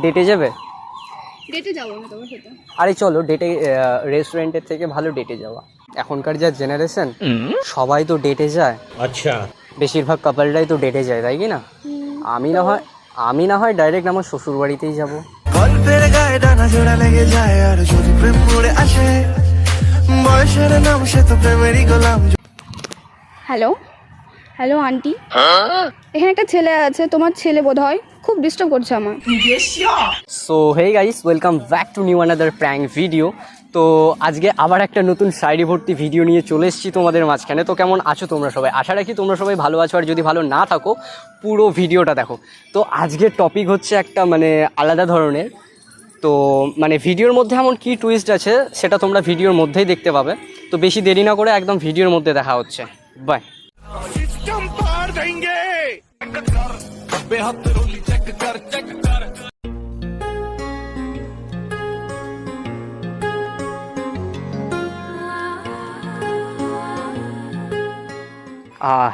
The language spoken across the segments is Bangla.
ডেটে যাবে? ডেটে যাবো না তোমার সাথে। আরে চলো ডেটে, রেস্টুরেন্টের থেকে ভালো ডেটে যাওয়া। এখনকার যা জেনারেশন, সবাই তো ডেটে যায়। আচ্ছা, বেশিরভাগ কাপলরাই তো ডেটে যায়, তাই কি না? আমি না হয় ডাইরেক্ট আমার শ্বশুর বাড়িতেই যাবো। গল্পের গায়ে ডানা জোড়া লেগে যায় আর যদি প্রেম পড়ে আসে বয়সের নাম সে তো প্রেমেরই গোলাম। হ্যালো হ্যালো আন্টি, এখানে একটা ছেলে আছে, তোমার ছেলে বোধহয় খুব ডিস্টার্ব করছে আমার। So hey guys, welcome back to new another prank video. তো আজকে আবার একটা নতুন শায়রি ভর্তি ভিডিও নিয়ে চলে এসেছি তোমাদের মাঝখানে। তো কেমন আছো তোমরা সবাই? আশা রাখি তোমরা সবাই ভালো আছো, আর যদি ভালো না থাকো পুরো ভিডিওটা দেখো। তো আজকের টপিক হচ্ছে একটা আলাদা ধরনের। তো ভিডিওর মধ্যে এমন কী টুইস্ট আছে সেটা তোমরা ভিডিওর মধ্যেই দেখতে পাবে। তো বেশি দেরি না করে একদম ভিডিওর মধ্যে দেখা হচ্ছে। বাই।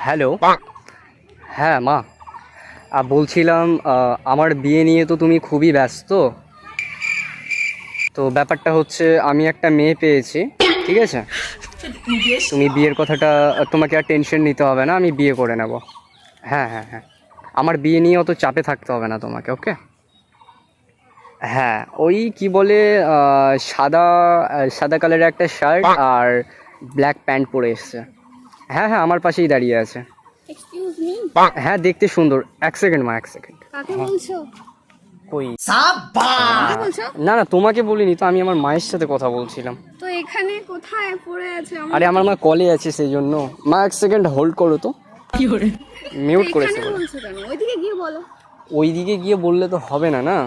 হ্যালো। হ্যাঁ মা, বলছিলাম আমার বিয়ে নিয়ে তো তুমি খুবই ব্যস্ত। তো ব্যাপারটা হচ্ছে আমি একটা মেয়ে পেয়েছি, ঠিক আছে? তুমি বিয়ের কথাটা, তোমাকে আর টেনশন নিতে হবে না, আমি বিয়ে করে নেব। হ্যাঁ হ্যাঁ হ্যাঁ, আমার বিয়ে নিয়ে অত চাপে থাকতে হবে না তোমাকে, ওকে? হ্যাঁ, ওই কি বলে, সাদা সাদা কালারের একটা শার্ট আর ব্ল্যাক প্যান্ট পরে এসছে। হ্যাঁ হ্যাঁ, আমার পাশেই দাঁড়িয়ে আছে। এক্সকিউজ মি, হ্যাঁ দেখতে সুন্দর। এক সেকেন্ড মা, এক সেকেন্ড। কাকে বলছো? কই? কাকে বলছো? না না, তোমাকে বলিনি তো, আমি আমার মায়ের সাথে কথা বলছিলাম। তো এখানে কোথায় পড়ে আছে আমার? আরে আমার মা কলে আছে সেই জন্য। মা এক সেকেন্ড হোল্ড করো তো। মিউট করেছে এখানে বলে। বলছো কেন? ওইদিকে গিয়ে বলো। ওইদিকে গিয়ে বললে তো হবে না না।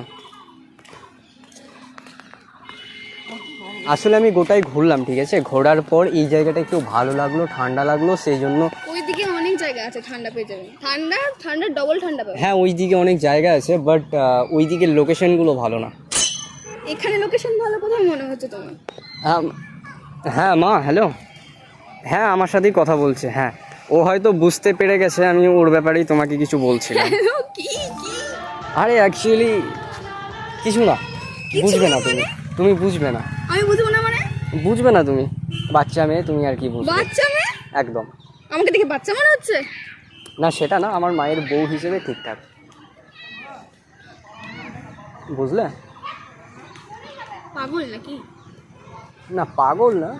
আসলে আমি গোটাই ঘুরলাম, ঠিক আছে? ঘোরার পর এই জায়গাটা একটু ভালো লাগলো, ঠান্ডা লাগলো, সেই জন্য। ওইদিকে অনেক জায়গা আছে ঠান্ডা পেয়ে যাবেন। ঠান্ডা ঠান্ডা ডবল ঠান্ডা পাবে। হ্যাঁ ওইদিকে অনেক জায়গা আছে, বাট ওইদিকের লোকেশনগুলো ভালো না। এখানে লোকেশন ভালো কোথায় মনে হচ্ছে তোমার? হ্যাঁ মা, হ্যালো। হ্যাঁ আমার সাথেই কথা বলছে। হ্যাঁ, ও হয়তো বুঝতে পেরে গেছে আমি ওর ব্যাপারেই তোমাকে কিছু বলছিলাম। কি কি? আরে অ্যাকচুয়ালি কিছু না, বুঝবে না তুমি, তুমি বুঝবে না। আমি বুঝবো না মানে? বুঝবে না তুমি, বাচ্চা মেয়ে তুমি, আর কি বুঝবে? বাচ্চা মেয়ে? একদম আমাকে দেখে বাচ্চা মনে হচ্ছে? না, সেটা না, আমার মায়ের বউ হিসেবে ঠিকঠাক, বুঝলে? পাগল নাকি? না পাগল না।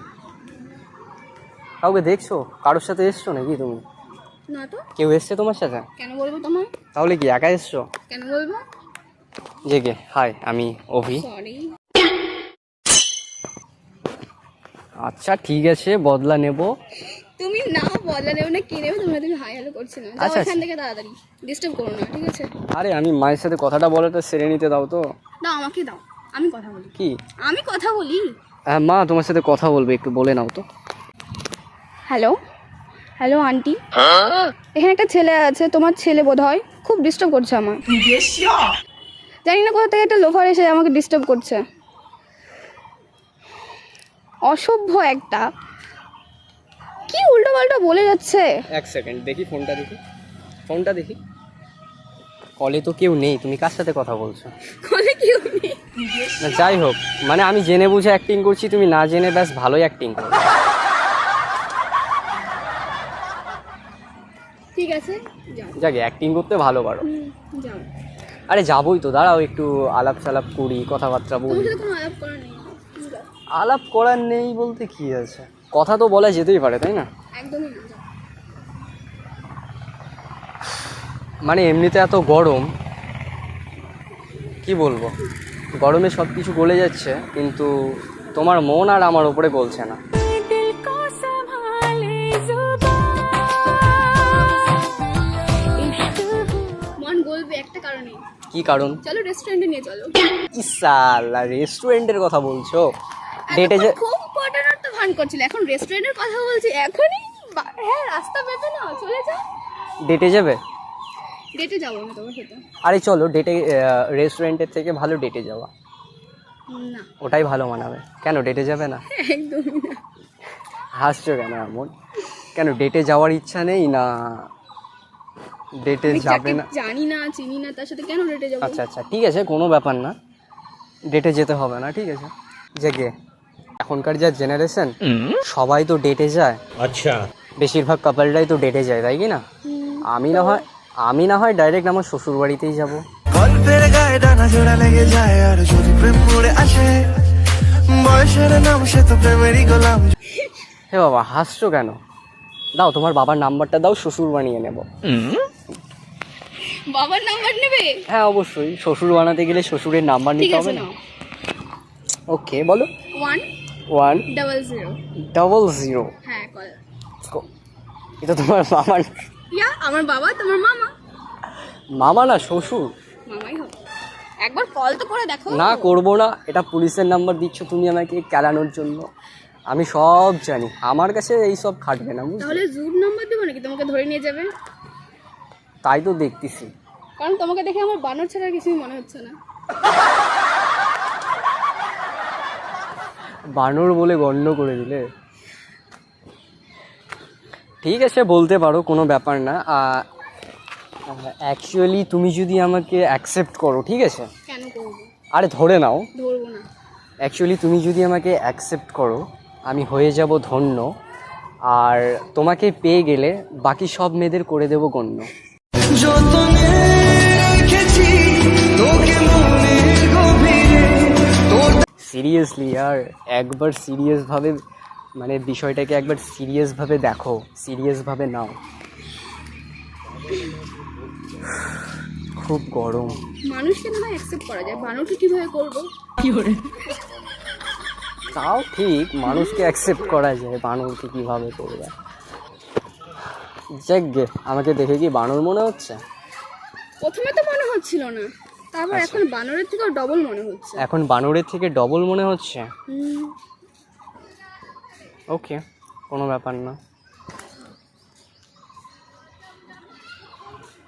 কাউকে দেখছো? কারোর সাথে এসছো নাকি তুমি? না তো। কেউ এসছে তোমার সাথে? কেন বলবো তোমায়? তাহলে কি একা এসছো? কেন বলবো? জেগে হাই, আমি অভি। সরি। আচ্ছা ঠিক আছে, বদলা নেব। তুমি না বলা নেও না কি নেবে, তোমরা তুমি হাই হ্যালো করছো না। যাও আচ্ছা, এখান থেকে তাড়াতাড়ি, ডিস্টার্ব করো না, ঠিক আছে? আরে আমি মায়ের সাথে কথাটা বলাটা সেরে নিতে দাও তো। দাও আমাকে দাও, আমি কথা বলি। কি? আমি কথা বলি। হ্যাঁ মা, তোমার সাথে কথা বলবে, একটু বলে নাও তো। হ্যালো হ্যালো আন্টি, এখানে একটা ছেলে আছে, তোমার ছেলে বোধহয় খুব ডিস্টার্ব করছে আমার। জানি না কোথা থেকে একটা লোফার এসে আমাকে ডিস্টার্ব করছে। অসভ্য একটা, কি উল্টো পাল্টা বলে যাচ্ছে। এক সেকেন্ড দেখি, ফোনটা দেখি, ফোনটা দেখি। কলে তো কেউ নেই, তুমি কার সাথে কথা বলছো? বলে কেউ নেই। না যাই হোক, আমি জেনে বুঝে অ্যাক্টিং করছি, তুমি না জেনে ব্যাস ভালোই অ্যাক্টিং করো। ঠিক আছে যাও। যাকে অ্যাক্টিং করতে ভালো পারো। যাও। আরে যাবোই তো, দাঁড়াও একটু আলাপ সালাপ করি, কথাবার্তা তোমার বলি। সাথে কোনো আলাপ করা নেই। যাও। আলাপ করার নেই বলতে কি আছে, কথা তো বলা যেতেই পারে, তাই না? একদমই না, যাও। এমনিতে এত গরম, কি বলবো, গরমে সব কিছু গলে যাচ্ছে, কিন্তু তোমার মন আর আমার ওপরে গলছে না। মন গলবে একটা কারণে। কি কারণ? চলো রেস্টুরেন্টে নিয়ে চলো। ইসালা, রেস্টুরেন্টের কথা বলছো? ডেটে যে খুব পটানোর তো ভান করছিল, এখন রেস্টুরেন্টের কথা বলছি এখনই। হ্যাঁ রাস্তা বেঁধে নাও, চলে যাও। ডেটে যাবে? ডেটে যাবো না তোমার সাথে। আরে চলো ডেটে, রেস্টুরেন্টের থেকে ভালো ডেটে যাওয়া, না ওটাই ভালো মানাবে। কেন ডেটে যাবে না? একদমই না। হাসছো কেন এমন? কেন ডেটে যাওয়ার ইচ্ছা নেই না? ডেটে আমি যাবে যাকে না? জানি না চিনি না তার সাথে কেন ডেটে যাবো? আচ্ছা আচ্ছা ঠিক আছে, কোনো ব্যাপার না, ডেটে যেতে হবে না, ঠিক আছে। জেগে এখনকার যা জেনারেশন, সবাই তো ডেটে যায়। अच्छा বেশিরভাগ কাপলরাই তো ডেটে যায়, তাই কি না? আমি না হয় ডাইরেক্ট আমার শ্বশুর বাড়িতেই যাব। গল্পের গায়ে ডানা জোড়া লেগে যায় আর যদি প্রেম উড়ে আসে, বয়সের নাম সে তো প্রেমেরই গোলাম। হে বাবা, হাসছো কেন? দাও তোমার বাবার নাম্বারটা দাও, শ্বশুর বানিয়ে নেব। বাবার নাম্বার নেবে? হ্যাঁ অবশ্যই, শ্বশুর বানাতে গেলে শ্বশুরের নাম্বার ঠিক নিতে আছে হবে না? নাও। ওকে বলো। 100। 100। হ্যাঁ কল। এটা তোমার মামার? ইয়া আমার বাবা তোমার মামা। মামা না, শ্বশুর। মামাই হবে। একবার কল তো করে দেখো। না করবো না, এটা পুলিশের নাম্বার দিচ্ছ তুমি আমাকে কেলানোর জন্য। আমি সব জানি, আমার কাছে এই সব খাটবে না, বুঝলে? তাহলে জুর নাম্বার দেবো নাকি তোমাকে ধরে নিয়ে যাবে? তাই তো দেখতেছি। কারণ তোমাকে দেখে আমার বানর ছাড়া আর কিছুই মনে হচ্ছে না। বানর বলে গণ্য করে দিলে। ঠিক আছে বলতে পারো, কোনো ব্যাপার না। অ্যাকচুয়ালি তুমি যদি আমাকে অ্যাকসেপ্ট করো, ঠিক আছে? কেন করবো? আরে ধরে নাও, ধরবো না। অ্যাকচুয়ালি তুমি যদি আমাকে অ্যাকসেপ্ট করো, আমি হয়ে যাব ধন্য। আর তোমাকে পেয়ে গেলে বাকি সব মেয়েদের করে দেবো গণ্য। যতনে রেখেছি তোকে মনের গভীরে, তোর সিরিয়াসলি আর একবার সিরিয়াসভাবে, মানে বিষয়টাকে একবার সিরিয়াসভাবে দেখো, সিরিয়াসভাবে নাও। খুব গরম। মানুষকে না অ্যাকসেপ্ট করা যায়, বানরকে কিভাবে করবো? তাও ঠিক, মানুষকে অ্যাকসেপ্ট করা যায়, বানরকে কীভাবে করবে? যাক গে, আমাকে দেখে কি বানর মনে হচ্ছে? প্রথমে তো মনে হচ্ছিল না, তারপর আচ্ছা। এখন বানরের থেকেও ডবল মনে হচ্ছে। এখন বানরের থেকে ডবল মনে হচ্ছে? হুম, ওকে, কোনো ব্যাপার না।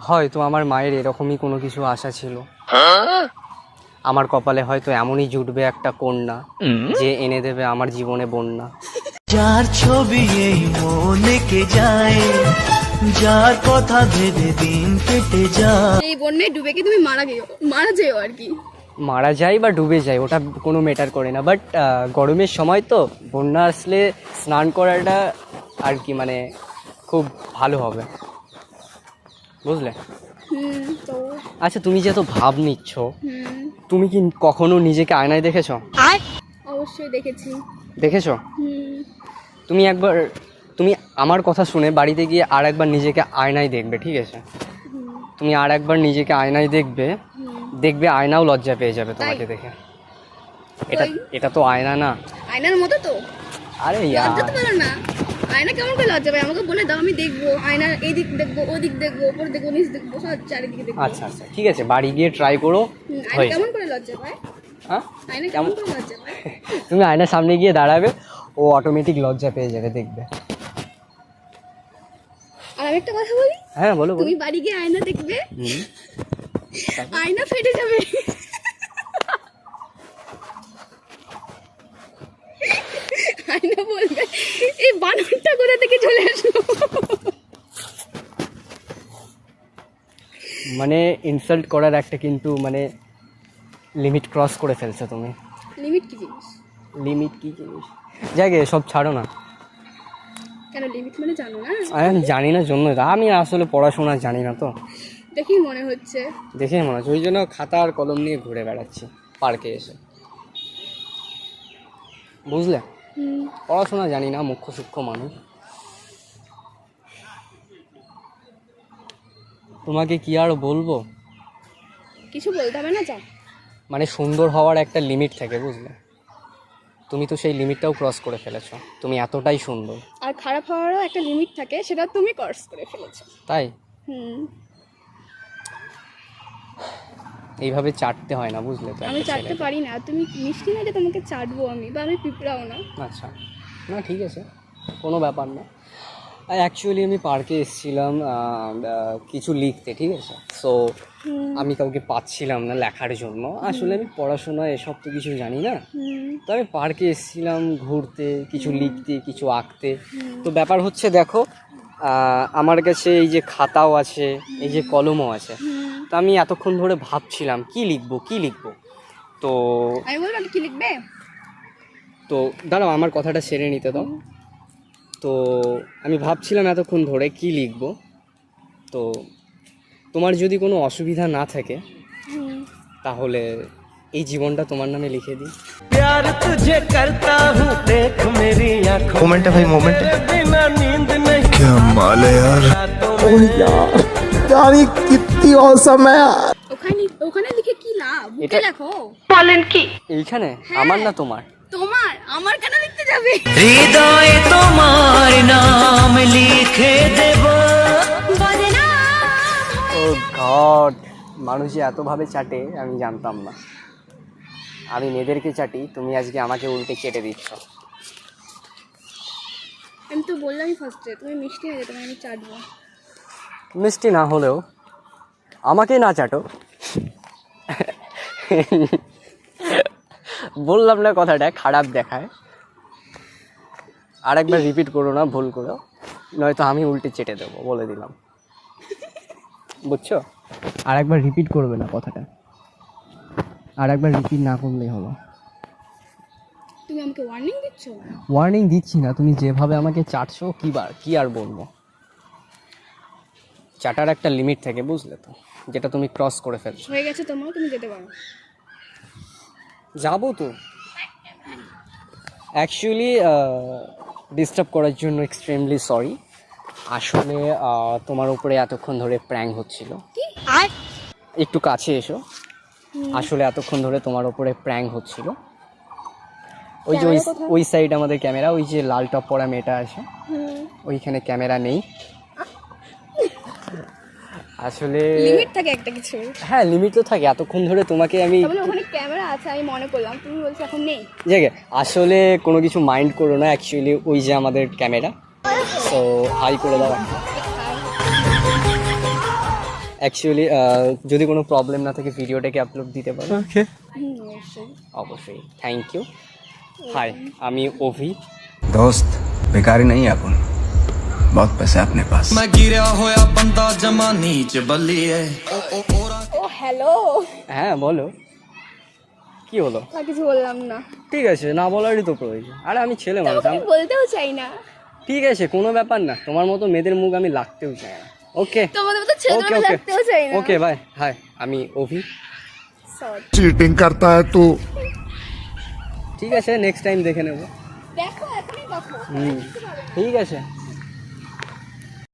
হয়তো আমার মায়ের এরকমই কোনো কিছু আশা ছিল, আমার কপালে হয়তো এমনই জুটবে একটা কন্যা যে এনে দেবে আমার জীবনে বন্যা। যার ছবি এই মনে কে যায়, যার কথা ভেবে দিন কেটে যায়। এই বন্যায় ডুবে কি তুমি মারা যেও আর কি। মারা যায় বা ডুবে যায় ওটা কোনো ম্যাটার করে না, বাট গরমের সময় তো বন্যা আসলে স্নান করাটা আর কি মানে খুব ভালো হবে, বুঝলে? তো আচ্ছা তুমি যে এত ভাব নিচ্ছ, তুমি কি কখনো নিজেকে আয়নায় দেখেছো? অবশ্যই দেখেছি। দেখেছো? তুমি আমার কথা শুনে বাড়িতে গিয়ে আর একবার নিজেকে আয়নায় দেখবে, ঠিক আছে? তুমি আর একবার নিজেকে আয়নায় দেখবে আয়নাও লজ্জা পেয়ে যাবে তোমাকে দেখে। এটা তো আয়না না। আয়নার মতো তো। আরে লজ্জা তো বলো না, আয়না কেমন করে লজ্জা পায়? আমাকে বলে দাও, আমি দেখবো আয়নার এই দিক দেখবো, ও দিক দেখবো, ওপর দেখবো, নিচ দেখবো, সব চারিদিকে দেখবো। আচ্ছা আচ্ছা ঠিক আছে, বাড়ি গিয়ে ট্রাই করো। আয়না কেমন করে লজ্জা পায়? হ্যাঁ, আয়না কেমন করে লজ্জা পায়? তুমি আয়নার সামনে গিয়ে দাঁড়াবে, ও অটোমেটিক লজ্জা পেয়ে যাবে, দেখবে। আর আমি একটা কথা বলি, হ্যাঁ বলো বলো। তুমি বাড়ি গিয়ে আয়না দেখবে, হুম। আয়না ফেটে যাবে। আয়না বলবে এই বানরটা কোথা থেকে চলে আসলো। মানে ইনসাল্ট করার একটা কিন্তু মানে লিমিট ক্রস করে ফেলছো তুমি। লিমিট কি জিনিস? লিমিট কি জিনিস? জায়গায় সব ছাড়ো না। কেন লিমিট মানে জানো না? আমি জানি না জন্য আমি আসলে পড়াশোনা জানি না তো, দেখি মনে হচ্ছে। দেখে মনে হচ্ছে, ওই জন্য খাতা আর কলম নিয়ে ঘুরে বেড়াচ্ছি পার্কে এসে, বুঝলে? পড়াশোনা জানি না, মুখ্য সূক্ষ্ম মানুষ। তোমাকে কি আর বলবো, কিছু বলতে হবে না, যা। মানে সুন্দর হওয়ার একটা লিমিট থাকে, বুঝলে? তুমি তো সেই লিমিটটাও ক্রস করে ফেলেছো, তুমি এতটাই সুন্দর। আর খারাপ হওয়ারও একটা লিমিট থাকে, সেটা তুমি ক্রস করে ফেলেছো। তাই হুম, এইভাবে চাটতে হয় না, বুঝলে? তো আমি একটা চাটতে ছেলেকে। পারি না, তুমি মিষ্টি না যে তোমাকে চাটবো আমি, বা আমি পিঁপড়াও না। আচ্ছা, না ঠিক আছে, কোনো ব্যাপার না। অ্যাকচুয়ালি আমি পার্কে এসেছিলাম কিছু লিখতে, ঠিক আছে? সো আমি কাউকে পাচ্ছিলাম না লেখার জন্য, আসলে আমি পড়াশোনা এসব তো কিছু জানি না, তো আমি পার্কে এসেছিলাম ঘুরতে, কিছু লিখতে, কিছু আঁকতে। তো ব্যাপার হচ্ছে দেখো, আমার কাছে এই যে খাতাও আছে, এই যে কলমও আছে। তো আমি এতক্ষণ ধরে ভাবছিলাম কি লিখবো। তো আমি বলবো কি লিখবে? তো দাঁড়াও, আমার কথাটা সেরে নিতে দাও। তো আমি ভাবছিলাম এতক্ষণ ধরে কি লিখবো। তো তোমার যদি কোনো অসুবিধা না থাকে তাহলে এই জীবনটা তোমার নামে লিখে দিই। प्यार तुझे करता हूँ देख मेरी आंखों मोमेंट है भाई, मोमेंट है। बिना नींद नहीं क्या माल है यार। यार ये कितनी औसम है यार। ওখানে লিখে কি লাভ? বুকে এটা- লেখো। এইখানে আমার না তোমার? তোমার, আমার কেন লিখতে যাবে? হৃদয়ে তোমার নাম লিখে দেব। ও গড, মানুষ যে এতভাবে চাটে আমি জানতাম না। আমি মেয়েদেরকে চাটি, তুমি আজকে আমাকে উল্টে চেটে দিচ্ছ। আমি তো বললামই ফার্স্টে তুমি মিষ্টি হয়ে তোমায় আমি চাটবো। মিষ্টি না হলেও আমাকে না চাটো। বললাম না কথাটা খারাপ দেখায়। আরেকবার রিপিট করো না ভুল করো, নয়তো আমি উল্টে চেটে দেবো, বলে দিলাম। বুঝছো? আরেকবার রিপিট করবে না কথাটা, আরেকবার রিপিট না করলেই হলো। তুমি আমাকে ওয়ার্নিং দিচ্ছ? ওয়ার্নিং দিচ্ছি না, তুমি যেভাবে আমাকে চাটছো কি আর বলবো। চাটার একটা লিমিট থাকে, বুঝলে তো, যেটা তুমি ক্রস করে ফেলছো। হয়ে গেছে তোমার, তুমি যেতে পারো। যাবো তো। অ্যাকচুয়ালি ডিস্টার্ব করার জন্য এক্সট্রিমলি সরি। আসলে তোমার উপরে এতক্ষণ ধরে প্র্যাঙ্ক হচ্ছিল। একটু কাছে এসো। আসলে এতক্ষণ ধরে তোমার উপরে প্র্যাঙ্ক হচ্ছিল। ওই যে ওই সাইড আমাদের ক্যামেরা, ওই যে লাল টপ পরা মেয়েটা আছে, ওইখানে ক্যামেরা নেই। আসলে লিমিট থাকে একটা কিছু। হ্যাঁ, লিমিট তো থাকে। এতক্ষণ ধরে তোমাকে আমি তাহলে ওখানে ক্যামেরা আছে আমি মনে করলাম, তুমি বলছো এখন নেই। জায়গা আসলে কোনো কিছু মাইন্ড করো না। অ্যাকচুয়ালি ওই যে আমাদের ক্যামেরা, সো হাই করে দাও। অ্যাকচুয়ালি যদি কোনো প্রবলেম না থাকে ভিডিওটাকে আপলোড দিতে পারো। অবশ্যই। অবশ্যই, থ্যাংক ইউ। হাই, আমি অভি। दोस्त बेकारी नहीं है अपन, बहुत पैसे अपने पास। मैं गिरा होया बंदा जमा नीच बल्लिए। ও হ্যালো। হ্যাঁ বলো, কি হলো? আর কিছু বললাম না। ঠিক আছে, না বলারই তো প্রয়োজন। আরে আমি ছেলে মানুষ, আমি বলতেও চাই না। ঠিক আছে, কোনো ব্যাপার না। তোমার মতো মেয়েদের মুখ আমি লাগতেও চাই না। ওকে তোমাদের মতো ছেলেদের ওকে মতো ওকে লাগতেও চাই না। Okay bye. হাই, আমি অভি। সরি। चीटिंग करता है तू। ঠিক আছে, নেক্সট টাইম দেখে নেবো। দেখো এখনই দেখো। ঠিক আছে।